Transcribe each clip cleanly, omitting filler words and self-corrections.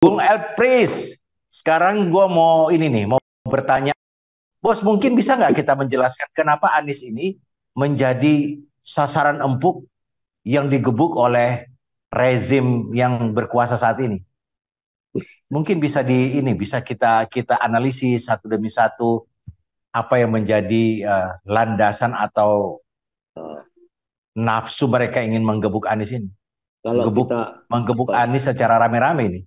Bung Elpris, sekarang gue mau ini nih, mau bertanya, Bos, mungkin bisa nggak kita menjelaskan kenapa Anies ini menjadi sasaran empuk yang digebuk oleh rezim yang berkuasa saat ini? Mungkin bisa di ini, bisa kita kita analisis satu demi satu apa yang menjadi landasan atau Nah, nafsu mereka ingin menggebuk Anies ini, kalau kita menggebuk apa Anies secara rame-rame ini.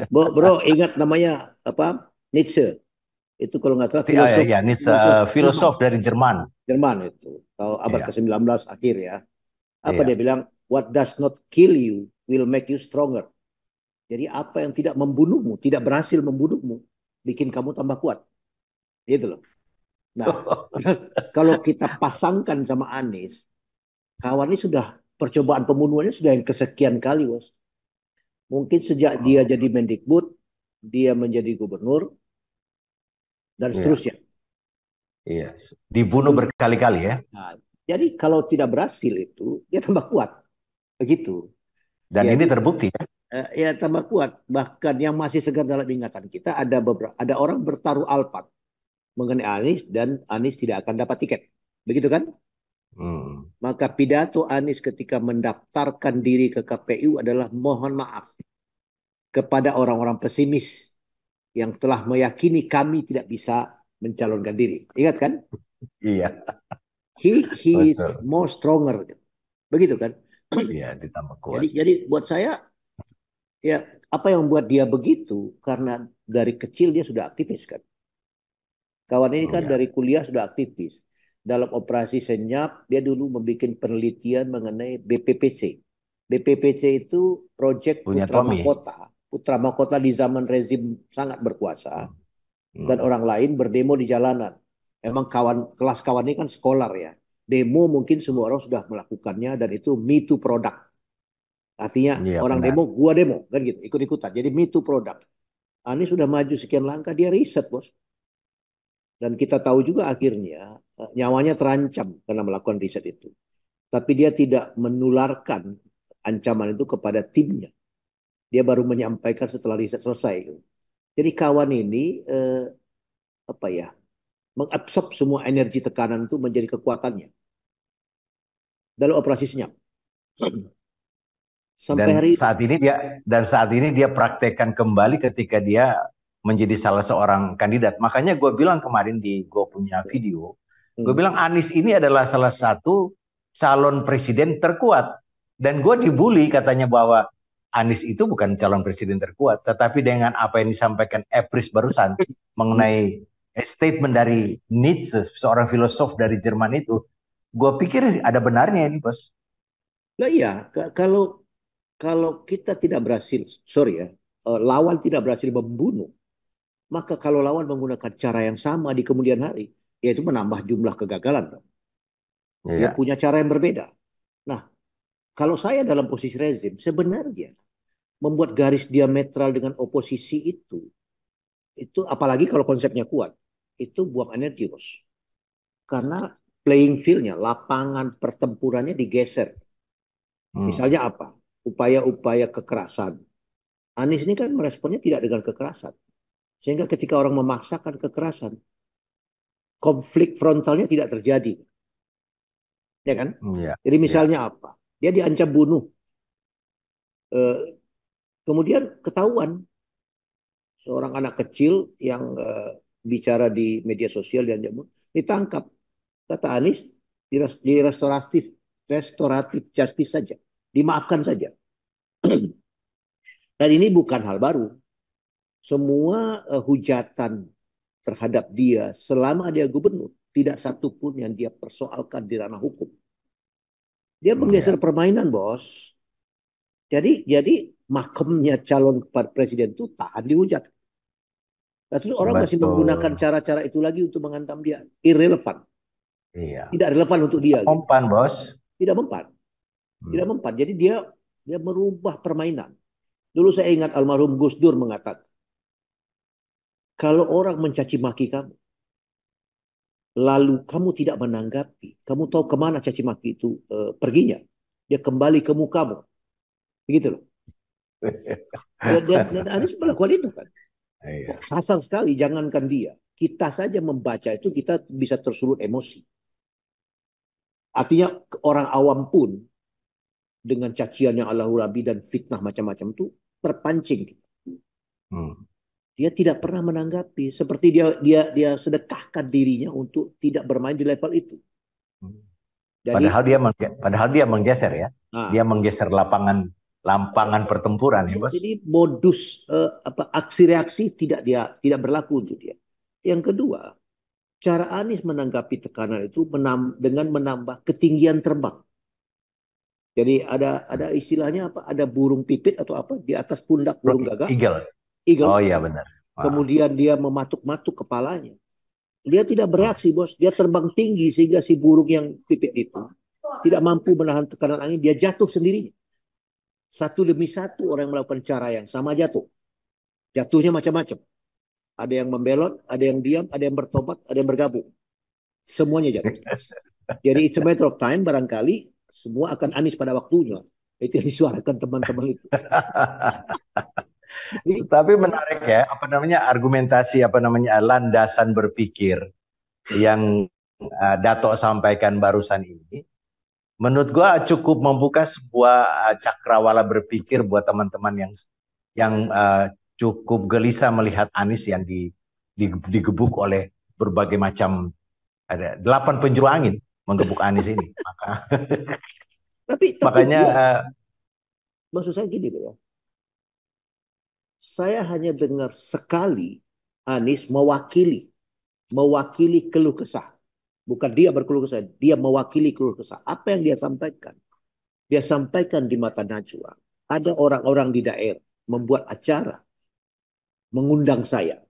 bro, ingat namanya apa, Nietzsche itu kalau nggak salah Ya, filosof ya, Anies filosof Jerman. filosof dari Jerman. Jerman itu tahun abad Iya, ke-19 akhir ya. Apa dia iya. bilang, what does not kill you will make you stronger. Jadi apa yang tidak membunuhmu, tidak berhasil membunuhmu, bikin kamu tambah kuat, gitu loh. Nah, kalau kita pasangkan sama Anies, kawan ini sudah percobaan pembunuhannya sudah yang kesekian kali, bos. Mungkin sejak dia Oh, jadi Mendikbud, dia menjadi gubernur, dan iya, seterusnya. iya. Dibunuh Sebelum, berkali-kali ya. nah, jadi kalau tidak berhasil itu, dia tambah kuat. Begitu. Dan ini Jadi terbukti ya. ya tambah kuat. Bahkan yang masih segar dalam ingatan kita ada orang bertaruh alpat mengenai Anies dan Anies tidak akan dapat tiket. Begitu kan? Hmm. Maka pidato Anies ketika mendaftarkan diri ke KPU adalah mohon maaf kepada orang-orang pesimis yang telah meyakini kami tidak bisa mencalonkan diri. Ingat kan? Iya, He is betul. more stronger. Begitu kan? Iya, ditambah Jadi kuat. jadi buat saya, ya, apa yang membuat dia begitu karena dari kecil dia sudah aktivis kan. Kawan ini kan Iya, dari kuliah sudah aktivis. Dalam operasi senyap dia dulu membuat penelitian mengenai BPPC. BPPC itu proyek punya Putra Tommy. Mahkota. Putra Mahkota di zaman rezim sangat berkuasa Hmm. dan Hmm. orang lain berdemo di jalanan. Emang kelas kawan ini kan scholar ya. Demo mungkin semua orang sudah melakukannya dan itu me too product. Artinya Iya, orang benar. demo, gua demo, kan gitu, ikut-ikutan. Jadi me too product. Anies sudah maju sekian langkah, dia riset, bos. Dan kita tahu juga akhirnya nyawanya terancam karena melakukan riset itu. Tapi dia tidak menularkan ancaman itu kepada timnya. Dia baru menyampaikan setelah riset selesai. Jadi kawan ini apa ya, mengabsorb semua energi tekanan itu menjadi kekuatannya dalam operasi senyap. Sampai hari ini. Dan saat ini dia praktekkan kembali ketika dia menjadi salah seorang kandidat. Makanya gue bilang kemarin di gue punya video, gue Hmm. bilang Anies ini adalah salah satu calon presiden terkuat. Dan gue dibully katanya bahwa Anies itu bukan calon presiden terkuat, tetapi dengan apa yang disampaikan Epris barusan mengenai statement dari Nietzsche, seorang filosof dari Jerman itu, gue pikir ada benarnya ini, bos. Nah iya, kalau kalau kita tidak berhasil, sorry ya, lawan tidak berhasil membunuh, maka kalau lawan menggunakan cara yang sama di kemudian hari, yaitu menambah jumlah kegagalan. Dia Iya, punya cara yang berbeda. Nah, kalau saya dalam posisi rezim, sebenarnya membuat garis diametral dengan oposisi itu apalagi kalau konsepnya kuat, itu buang energi, bos. Karena playing field-nya, lapangan pertempurannya digeser. hmm. Misalnya apa? Upaya-upaya kekerasan. Anies ini kan meresponnya tidak dengan kekerasan. Sehingga ketika orang memaksakan kekerasan, konflik frontalnya tidak terjadi. Ya kan? Iya, Jadi iya. misalnya apa? Dia diancam bunuh. Kemudian ketahuan seorang anak kecil yang bicara di media sosial diancam bunuh, ditangkap. Kata Anies, di restoratif justice saja. Dimaafkan saja. Dan ini bukan hal baru. Semua hujatan terhadap dia selama dia gubernur, tidak satu pun yang dia persoalkan di ranah hukum. Dia menggeser Iya, permainan, bos. Jadi makamnya calon presiden itu tahan dihujat. Nah, terus orang masih menggunakan betul. cara-cara itu lagi untuk menghantam dia. Irrelevant. Iya. Tidak relevan untuk dia gitu. Mempan, bos. Tidak mempan. Tidak Hmm. mempan. Jadi dia merubah permainan. Dulu saya ingat almarhum Gus Dur mengatakan, kalau orang mencaci maki kamu, lalu kamu tidak menanggapi, kamu tahu kemana caci maki itu perginya. Dia kembali ke mukamu. Begitu loh. Dan Anies melakukan itu kan. Iya. Kasar sekali, jangankan dia. Kita saja membaca itu kita bisa tersulut emosi. Artinya orang awam pun dengan cacian yang Allahu Rabi dan fitnah macam-macam itu terpancing. Hmm. Dia tidak pernah menanggapi, seperti dia sedekahkan dirinya untuk tidak bermain di level itu. Jadi, Padahal dia menggeser ya. nah, Dia menggeser lapangan pertempuran ya, Bos. jadi modus aksi reaksi tidak berlaku untuk dia. Yang kedua, cara Anies menanggapi tekanan itu dengan menambah ketinggian terbang. Jadi ada istilahnya apa? Ada burung pipit atau apa di atas pundak burung gagak, Eagle. Oh eagle. iya benar. Wah. Kemudian dia mematuk-matuk kepalanya. Dia tidak bereaksi, bos. Dia terbang tinggi sehingga si burung yang pipit itu tidak mampu menahan tekanan angin. Dia jatuh sendirinya. Satu demi satu orang yang melakukan cara yang sama jatuh. Jatuhnya macam-macam. Ada yang membelot, ada yang diam, ada yang bertobat, ada yang bergabung. Semuanya jatuh. Jadi it's a matter of time, barangkali semua akan Anies pada waktunya. Itu yang disuarakan teman-teman itu. Jadi, Tapi menarik ya, apa namanya argumentasi, apa namanya landasan berpikir yang Dato sampaikan barusan ini, menurut gua cukup membuka sebuah cakrawala berpikir buat teman-teman yang cukup gelisah melihat Anies yang digebuk oleh berbagai macam, ada 8 penjuru angin menggebuk Anies ini. tapi Makanya dia, maksud saya gini loh ya. Saya hanya dengar sekali Anies mewakili keluh kesah. Bukan dia berkeluh kesah, dia mewakili keluh kesah. Apa yang dia sampaikan? Dia sampaikan di mata Najwa. Ada orang-orang di daerah membuat acara, mengundang saya.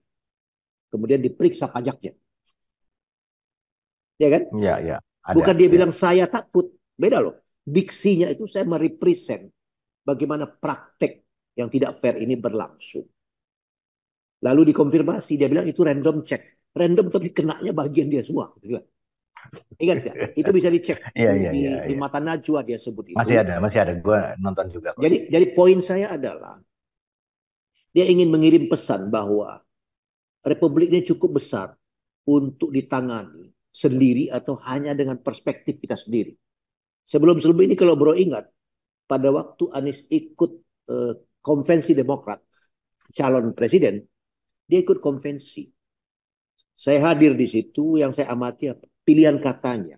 Kemudian diperiksa pajaknya. Ya kan? ya ya ada Bukan dia ya. bilang saya takut. Beda loh. Diksinya itu saya merepresent bagaimana praktek yang tidak fair ini berlangsung. Lalu dikonfirmasi, dia bilang itu random check. Random tapi kenanya bagian dia semua. Ingat gak? Itu bisa dicek Iya iya iya di iya. mata Najwa dia sebut itu. Masih ada. Gua nonton juga kok. Jadi poin saya adalah dia ingin mengirim pesan bahwa Republik ini cukup besar untuk ditangani sendiri atau hanya dengan perspektif kita sendiri. Sebelum ini kalau bro ingat, pada waktu Anies ikut konvensi Demokrat, calon presiden, dia ikut konvensi. Saya hadir di situ, yang saya amati apa? Pilihan katanya.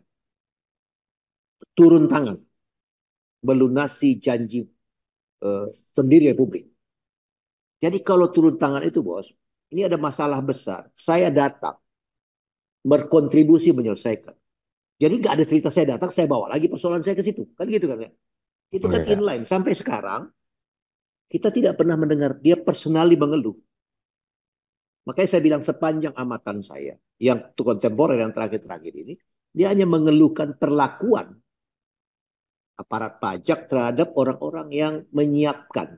Turun tangan. Melunasi janji sendiri Republik. Jadi kalau turun tangan itu bos, ini ada masalah besar. Saya datang, berkontribusi menyelesaikan. Jadi nggak ada cerita saya datang, saya bawa lagi persoalan saya ke situ. Kan gitu kan ya. Itu kan Iya. inline. Sampai sekarang, kita tidak pernah mendengar dia personally mengeluh. Makanya saya bilang sepanjang amatan saya, yang kontemporer yang terakhir-terakhir ini, dia hanya mengeluhkan perlakuan aparat pajak terhadap orang-orang yang menyiapkan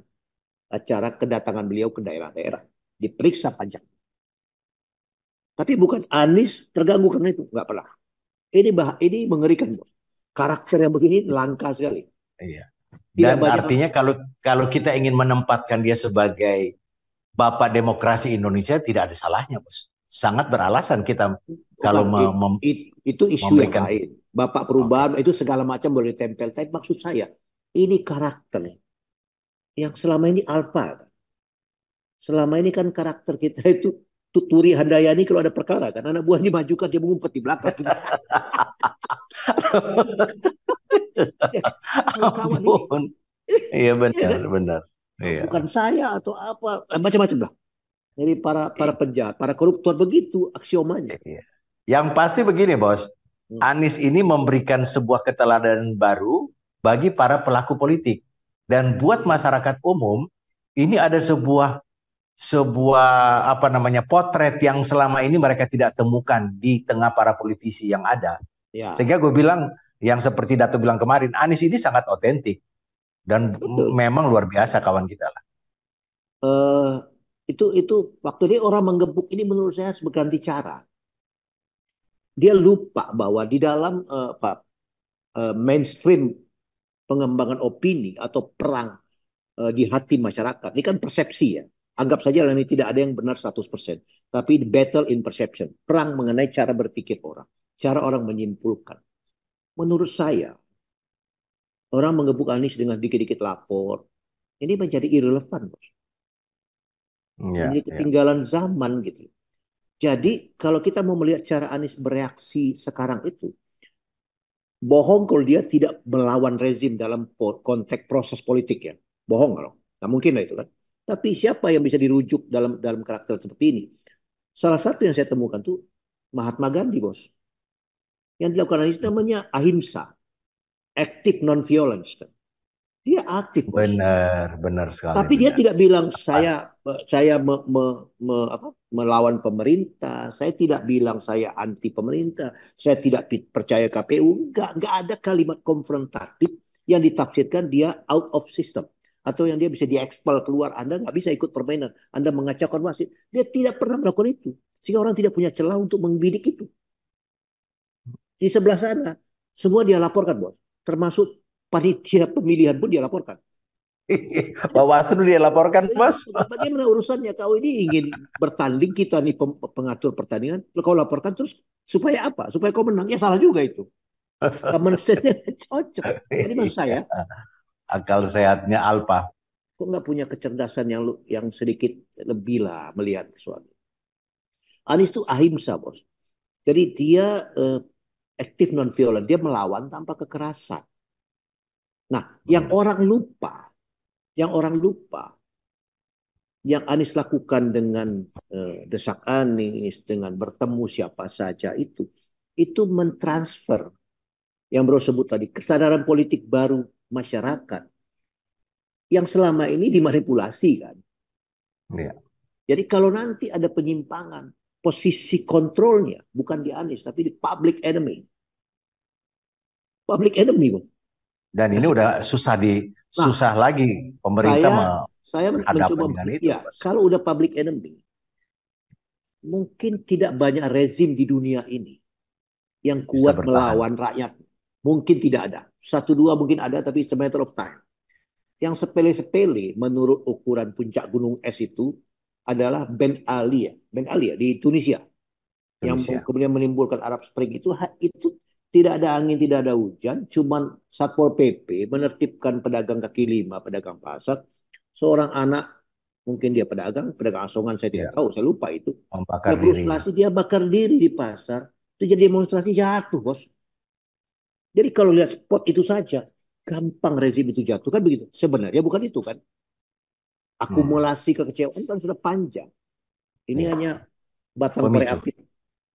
acara kedatangan beliau ke daerah-daerah. Diperiksa pajak. Tapi bukan Anies terganggu karena itu. Nggak pernah. Ini mengerikan. Karakter yang begini langka sekali. Iya. Tidak Dan banyak. artinya kalau kita ingin menempatkan dia sebagai Bapak Demokrasi Indonesia tidak ada salahnya, Bos. Sangat beralasan kita kalau Bukan, itu isu yang memberikan. lain. Bapak Oke. perubahan itu segala macam boleh tempel. Tapi maksud saya, ini karakter yang selama ini alfa. Selama ini kan karakter kita itu Tuturi Handayani kalau ada perkara kan anak buahnya dimajukan dia mengumpet di belakang. Ya, kawan-kawan ini, Ampun. Iya ya benar, kan? benar. Iya. Bukan saya atau apa, macam-macam lah. Jadi para penjahat, para koruptor begitu aksiomanya. Iya. Yang pasti begini, Bos. Hmm. Anies ini memberikan sebuah keteladanan baru bagi para pelaku politik. Dan buat masyarakat umum, ini ada sebuah apa namanya potret yang selama ini mereka tidak temukan di tengah para politisi yang ada. Ya, Sehingga gue bilang yang seperti Dato bilang kemarin, Anies ini sangat otentik dan betul. memang luar biasa kawan kita lah. Eh, itu waktu ini orang menggebuk ini menurut saya harus berganti cara. Dia lupa bahwa di dalam mainstream pengembangan opini atau perang di hati masyarakat. Ini kan persepsi ya. Anggap saja ini tidak ada yang benar 100%. Tapi battle in perception. Perang mengenai cara berpikir orang. Cara orang menyimpulkan. Menurut saya, orang mengebuk Anies dengan dikit-dikit lapor. Ini menjadi irrelevan, Bos. Ya, Menjadi ya. ketinggalan zaman gitu. Jadi kalau kita mau melihat cara Anies bereaksi sekarang itu, bohong kalau dia tidak melawan rezim dalam konteks proses politik ya. Bohong kalau. Nggak mungkin lah itu kan. Tapi siapa yang bisa dirujuk dalam dalam karakter seperti ini? Salah satu yang saya temukan tuh Mahatma Gandhi, Bos. Yang dilakukan Anies namanya ahimsa, active non-violence. Dia aktif, Bos. Benar, benar sekali, Tapi dia benar. tidak bilang Apa? saya melawan pemerintah, saya tidak bilang saya anti pemerintah, saya tidak percaya KPU. Enggak ada kalimat konfrontatif yang ditafsirkan dia out of system atau yang dia bisa diekspel keluar. Anda nggak bisa ikut permainan, Anda mengacaukan wasit. Dia tidak pernah melakukan itu, sehingga orang tidak punya celah untuk membidik itu. Di sebelah sana, semua dia laporkan, Bos. Termasuk panitia pemilihan pun dia laporkan. Bawaslu dia laporkan, Bos. Bagaimana urusannya kau ini ingin bertanding kita nih pengatur pertandingan, kau laporkan terus supaya apa? Supaya kau menang. Ya salah juga itu. Common sense cocok. Jadi maksud saya, Akal sehatnya Alpa. kok nggak punya kecerdasan yang sedikit lebih lah melihat sesuatu. Anies itu ahimsa, Bos. Jadi dia aktif non violent, dia melawan tanpa kekerasan. Nah, yang Ya. orang lupa, yang orang lupa yang Anies lakukan dengan desak Anies, dengan bertemu siapa saja itu mentransfer yang bro sebut tadi, kesadaran politik baru masyarakat yang selama ini dimanipulasi kan. Ya. Jadi kalau nanti ada penyimpangan, posisi kontrolnya bukan di Anies, tapi di public enemy. Public enemy, bro. Dan ini udah susah Nah, susah lagi pemerintah saya saya berhadapan mencoba, dengan itu, ya Bos. kalau udah public enemy, mungkin tidak banyak rezim di dunia ini yang Bisa kuat bertahan. melawan rakyat. Mungkin tidak ada. Satu dua mungkin ada, tapi it's a matter of time. Yang sepele-sepele menurut ukuran puncak gunung es itu adalah Ben Ali ya. Ben Ali ya di Tunisia. Yang Indonesia. kemudian menimbulkan Arab Spring itu tidak ada angin, tidak ada hujan. Cuman Satpol PP menertibkan pedagang kaki lima, pedagang pasar. Seorang anak, mungkin dia pedagang asongan, saya tidak Ya, tahu, saya lupa itu. Dia membakar diri. frustasi, dia bakar diri di pasar. Itu jadi demonstrasi jatuh, Bos. Jadi kalau lihat spot itu saja, gampang rezim itu jatuh kan begitu. Sebenarnya bukan itu kan. Hmm. Akumulasi kekecewaan kan sudah panjang. Ini Ya. hanya batang korek Pemicu. api,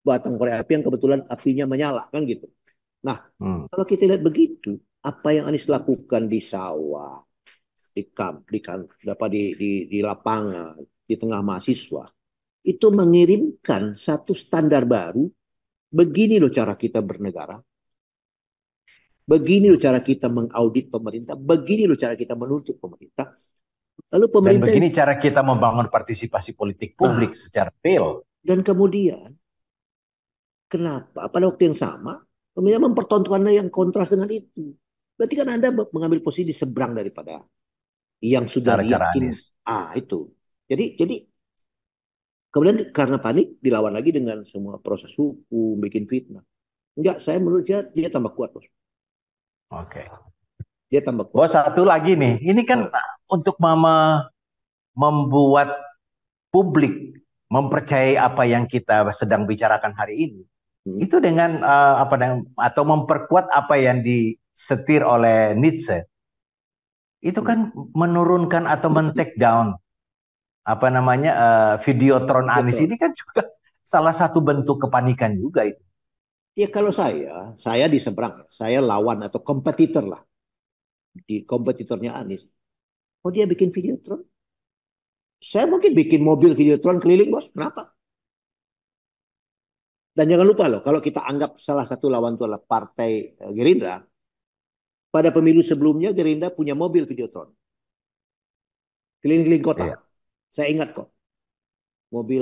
batang korek api yang kebetulan apinya menyala kan gitu. Nah, Hmm. kalau kita lihat begitu, apa yang Anies lakukan di sawah, di kamp, di lapangan, di tengah mahasiswa, itu mengirimkan satu standar baru. Begini loh cara kita bernegara. Begini loh cara kita mengaudit pemerintah. Begini loh cara kita menuntut pemerintah. Lalu Dan pemerintah begini cara kita membangun partisipasi politik publik nah, secara real. dan kemudian kenapa pada waktu yang sama pemerintah mempertontonkan yang kontras dengan itu? Berarti kan Anda mengambil posisi di seberang daripada yang sudah Cara-cara diyakin Anies. itu. Jadi kemudian karena panik dilawan lagi dengan semua proses hukum, bikin fitnah. Enggak, saya menurut dia tambah kuat, Bos. Oke. Dia tambah kuat. Bos, satu lagi nih. Ini kan Nah, untuk Mama membuat publik mempercayai apa yang kita sedang bicarakan hari ini. hmm, Itu dengan atau memperkuat apa yang disetir oleh Nietzsche. Itu hmm. kan menurunkan atau men-take down Videotron Ya, Anies ini kan juga salah satu bentuk kepanikan juga itu. ya kalau saya di seberang, saya lawan atau kompetitor lah di kompetitornya Anies. Oh dia bikin Videotron, saya mungkin bikin mobil Videotron keliling, Bos. Kenapa? Dan jangan lupa loh, kalau kita anggap salah satu lawan itu adalah partai Gerindra, pada pemilu sebelumnya Gerindra punya mobil Videotron, keliling-keliling kota. Iya. Saya ingat kok, mobil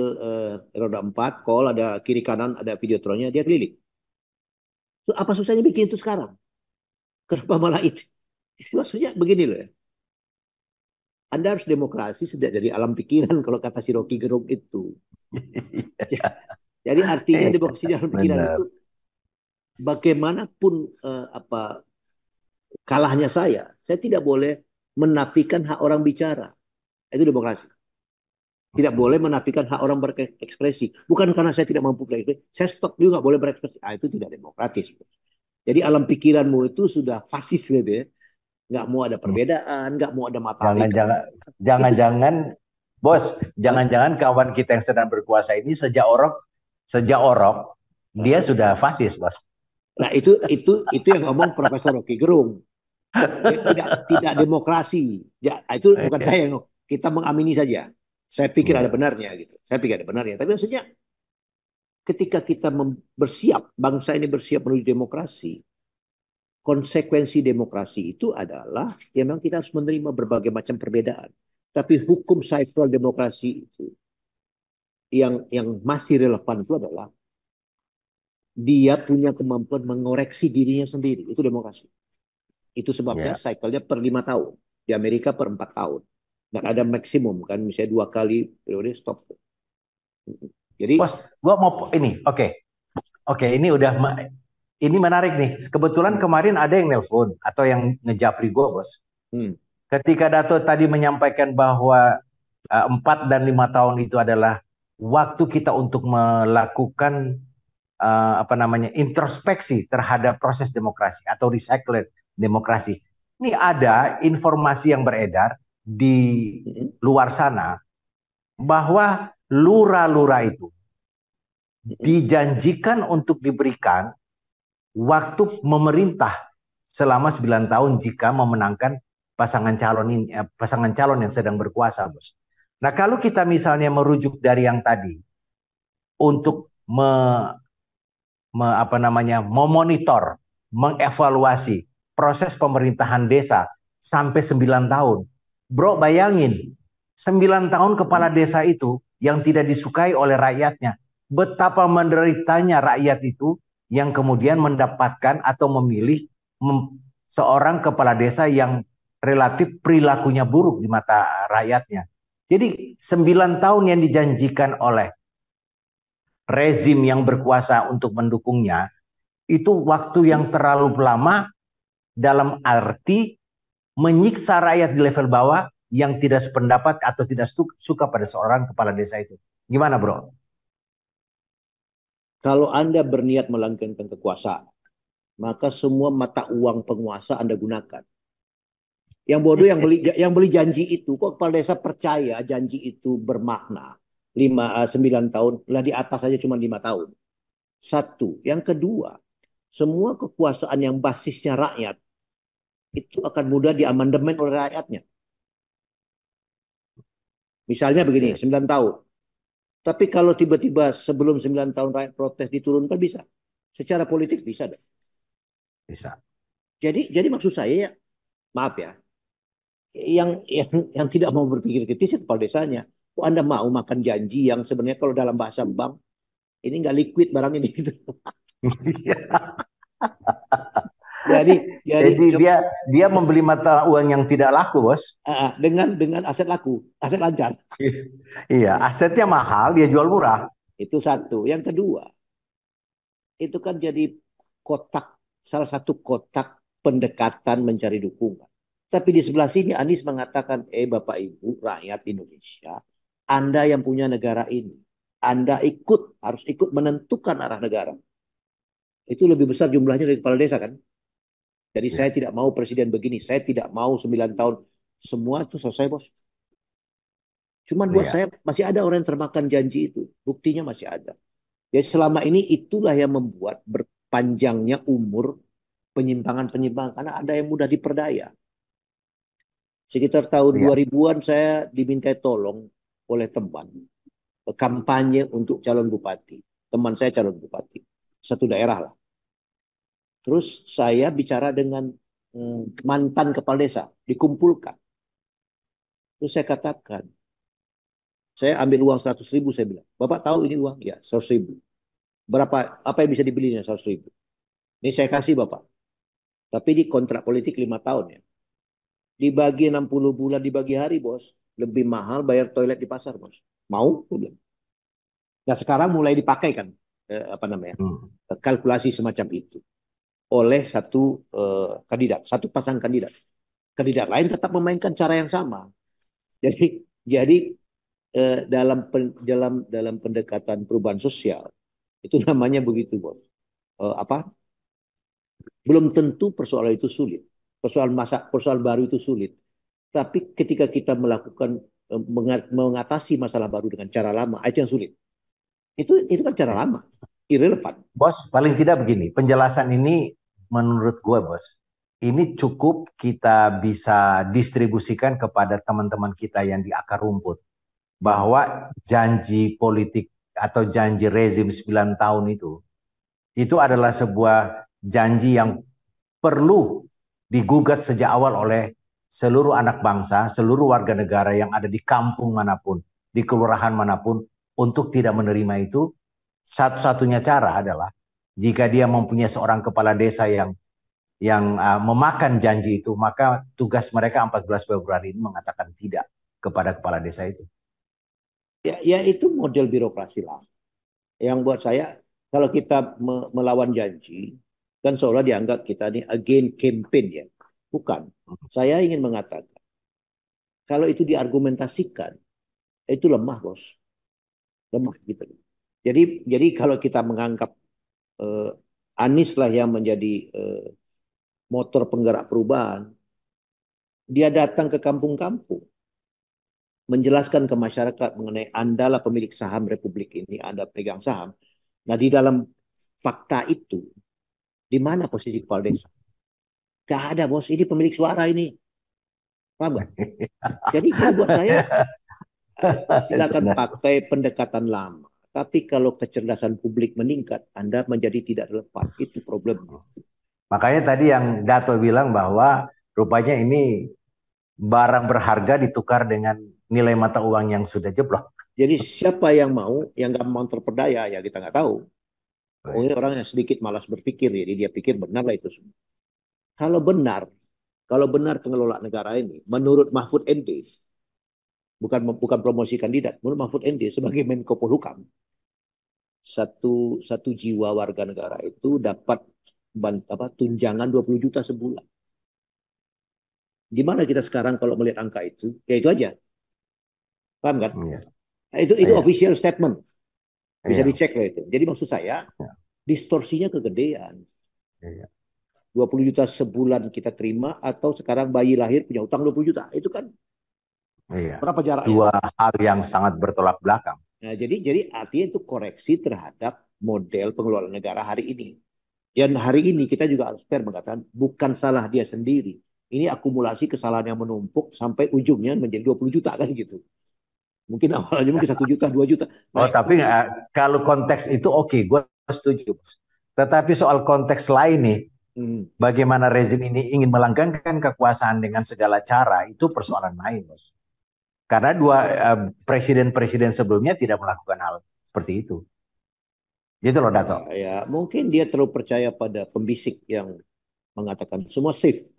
roda 4, kol ada kiri kanan ada Videotronnya, dia keliling. So, apa susahnya bikin itu sekarang? Kenapa malah itu? Maksudnya begini loh ya. Anda harus demokrasi sejak dari alam pikiran kalau kata si Rocky Gerung itu. Jadi artinya demokrasi di alam pikiran itu Benar. bagaimanapun apa kalahnya saya tidak boleh menafikan hak orang bicara. Itu demokrasi. Tidak boleh menafikan hak orang berekspresi. Bukan karena saya tidak mampu berekspresi, saya stop juga boleh berekspresi. Itu tidak demokratis. Jadi alam pikiranmu itu sudah fasis gitu ya. Nggak mau ada perbedaan, nggak mau ada matahari. Jangan-jangan, Itu jangan-jangan, bos, jangan-jangan kawan kita yang sedang berkuasa ini sejak orok dia sudah fasis, bos. nah itu yang ngomong Profesor Rocky Gerung. Tidak demokrasi. Ya, itu bukan saya yang kita mengamini saja. Saya pikir ada Iya, benarnya gitu. Saya pikir ada benarnya. Tapi maksudnya ketika kita bersiap, bangsa ini bersiap menuju demokrasi, konsekuensi demokrasi itu adalah ya memang kita harus menerima berbagai macam perbedaan. Tapi hukum sacral demokrasi itu yang masih relevan itu adalah dia punya kemampuan mengoreksi dirinya sendiri. Itu demokrasi. Itu sebabnya iya. cycle-nya per 5 tahun. Di Amerika per 4 tahun. Dan ada maksimum kan, misalnya 2 kali periode stop. Jadi, Bos, gua mau ini, oke, oke, ini ini menarik nih. Kebetulan kemarin ada yang nelpon atau yang ngejapri gua, bos. hmm, Ketika Dato tadi menyampaikan bahwa 4 dan 5 tahun itu adalah waktu kita untuk melakukan apa namanya introspeksi terhadap proses demokrasi atau recycled demokrasi. Ini ada informasi yang beredar di hmm, luar sana bahwa lura-lura itu hmm, dijanjikan untuk diberikan waktu memerintah selama 9 tahun jika memenangkan pasangan calon yang sedang berkuasa, bos. Nah, kalau kita misalnya merujuk dari yang tadi untuk apa namanya memonitor, mengevaluasi proses pemerintahan desa sampai 9 tahun. Bro, bayangin 9 tahun kepala desa itu yang tidak disukai oleh rakyatnya. Betapa menderitanya rakyat itu yang kemudian mendapatkan atau memilih seorang kepala desa yang relatif perilakunya buruk di mata rakyatnya. Jadi 9 tahun yang dijanjikan oleh rezim yang berkuasa untuk mendukungnya itu waktu yang terlalu lama dalam arti menyiksa rakyat di level bawah yang tidak sependapat atau tidak suka pada seorang kepala desa itu. Gimana, bro? kalau Anda berniat melanggengkan kekuasaan, maka semua mata uang penguasa Anda gunakan. Yang bodoh yang beli janji itu, kok kepala desa percaya janji itu bermakna 9 tahun, lah di atas saja cuma 5 tahun. Satu, yang kedua, semua kekuasaan yang basisnya rakyat itu akan mudah diamandemen oleh rakyatnya. Misalnya begini, Oke, 9 tahun. Tapi kalau tiba-tiba sebelum 9 tahun rakyat protes diturunkan bisa. Secara politik bisa. bisa. Jadi maksud saya ya, maaf ya, yang tidak mau berpikir kritis itu kepala desanya. Kok Anda mau makan janji yang sebenarnya kalau dalam bahasa bank ini nggak liquid barang ini gitu. Jadi jadi Jadi dia membeli mata uang yang tidak laku, bos. dengan aset laku, aset lancar. Iya, asetnya mahal, dia jual murah. Itu satu. Yang kedua, itu kan jadi kotak salah satu kotak pendekatan mencari dukungan. Tapi di sebelah sini Anies mengatakan, Bapak Ibu rakyat Indonesia, Anda yang punya negara ini, Anda harus ikut menentukan arah negara. Itu lebih besar jumlahnya dari kepala desa kan. Jadi saya Iya, tidak mau presiden begini, saya tidak mau 9 tahun. Semua itu selesai bos. Cuman buat iya, saya masih ada orang yang termakan janji itu. Buktinya masih ada. Jadi selama ini itulah yang membuat berpanjangnya umur penyimpangan-penyimpangan. Karena ada yang mudah diperdaya. Sekitar tahun iya. 2000-an saya dimintai tolong oleh teman. Kampanye untuk calon bupati. Teman saya calon bupati. Satu daerah lah. Terus saya bicara dengan mantan kepala desa. Dikumpulkan. Terus saya katakan, saya ambil uang 100.000, saya bilang. Bapak tahu ini uang? Ya, 100.000. Berapa, apa yang bisa dibelinya 100.000? Ini saya kasih Bapak. Tapi di kontrak politik 5 tahun ya. Dibagi 60 bulan, dibagi hari, bos. Lebih mahal bayar toilet di pasar, bos. Mau? Gua bilang. Nah, sekarang mulai dipakai kan, apa namanya, Hmm. kalkulasi semacam itu oleh kandidat, satu pasang kandidat. Kandidat lain tetap memainkan cara yang sama. Jadi dalam pendekatan perubahan sosial itu namanya begitu, bos. Apa? Belum tentu persoalan itu sulit. Persoalan baru itu sulit. Tapi ketika kita melakukan mengatasi masalah baru dengan cara lama, itu yang sulit. Itu kan cara lama, irrelevan. Bos, paling tidak begini, penjelasan ini menurut gue, bos, ini cukup kita bisa distribusikan kepada teman-teman kita yang di akar rumput. Bahwa janji politik atau janji rezim 9 tahun itu adalah sebuah janji yang perlu digugat sejak awal oleh seluruh anak bangsa, seluruh warga negara yang ada di kampung manapun, di kelurahan manapun, untuk tidak menerima itu. Satu-satunya cara adalah jika dia mempunyai seorang kepala desa yang memakan janji itu, maka tugas mereka 14 Februari ini mengatakan tidak kepada kepala desa itu. Ya itu model birokrasi lah. Yang buat saya, kalau kita melawan janji, kan seolah dianggap kita ini again campaign ya. Bukan. Saya ingin mengatakan, kalau itu diargumentasikan, itu lemah, bos. Lemah gitu. Jadi kalau kita menganggap eh, Anies lah yang menjadi motor penggerak perubahan, dia datang ke kampung-kampung, menjelaskan ke masyarakat mengenai Anda lah pemilik saham Republik ini, Anda pegang saham. Nah, di dalam fakta itu, di mana posisi kepala desa? Gak ada, bos. Ini pemilik suara ini. Paham gak? Jadi buat saya, silakan pakai pendekatan lama. Tapi kalau kecerdasan publik meningkat, Anda menjadi tidak relevan. Itu problemnya. Makanya tadi yang Dato bilang bahwa rupanya ini barang berharga ditukar dengan nilai mata uang yang sudah jeblok. Jadi siapa yang mau, yang gampang terpedaya, ya kita nggak tahu. Pokoknya orang yang sedikit malas berpikir, jadi dia pikir benar lah itu semua. Kalau benar, kalau benar pengelola negara ini, menurut Mahfud MD, bukan promosi kandidat, menurut Mahfud MD sebagai Menko Polhukam, satu jiwa warga negara itu dapat tunjangan 20 juta sebulan. Di mana kita sekarang kalau melihat angka itu, ya itu aja. Paham kan? Iya. Nah, itu Iya. official statement. Bisa Iya. dicek loh itu. Jadi maksud saya, Iya. distorsinya kegedean. Iya. 20 juta sebulan kita terima atau sekarang bayi lahir punya utang 20 juta. Itu kan Iya. berapa jaraknya? Dua hal yang sangat bertolak belakang. Nah, jadi artinya itu koreksi terhadap model pengelolaan negara hari ini. Dan hari ini kita juga harus fair mengatakan bukan salah dia sendiri. Ini akumulasi kesalahan yang menumpuk sampai ujungnya menjadi 20 juta kan gitu. Mungkin awalnya mungkin 1 juta, 2 juta. Oh, Naik tapi terus. kalau konteks itu oke, gue setuju. Tetapi soal konteks lain nih, Hmm. bagaimana rezim ini ingin melanggengkan kekuasaan dengan segala cara, itu persoalan lain, bos. Karena dua presiden-presiden sebelumnya tidak melakukan hal seperti itu. Gitu loh, Dato. Ya, mungkin dia terlalu percaya pada pembisik yang mengatakan semua safe.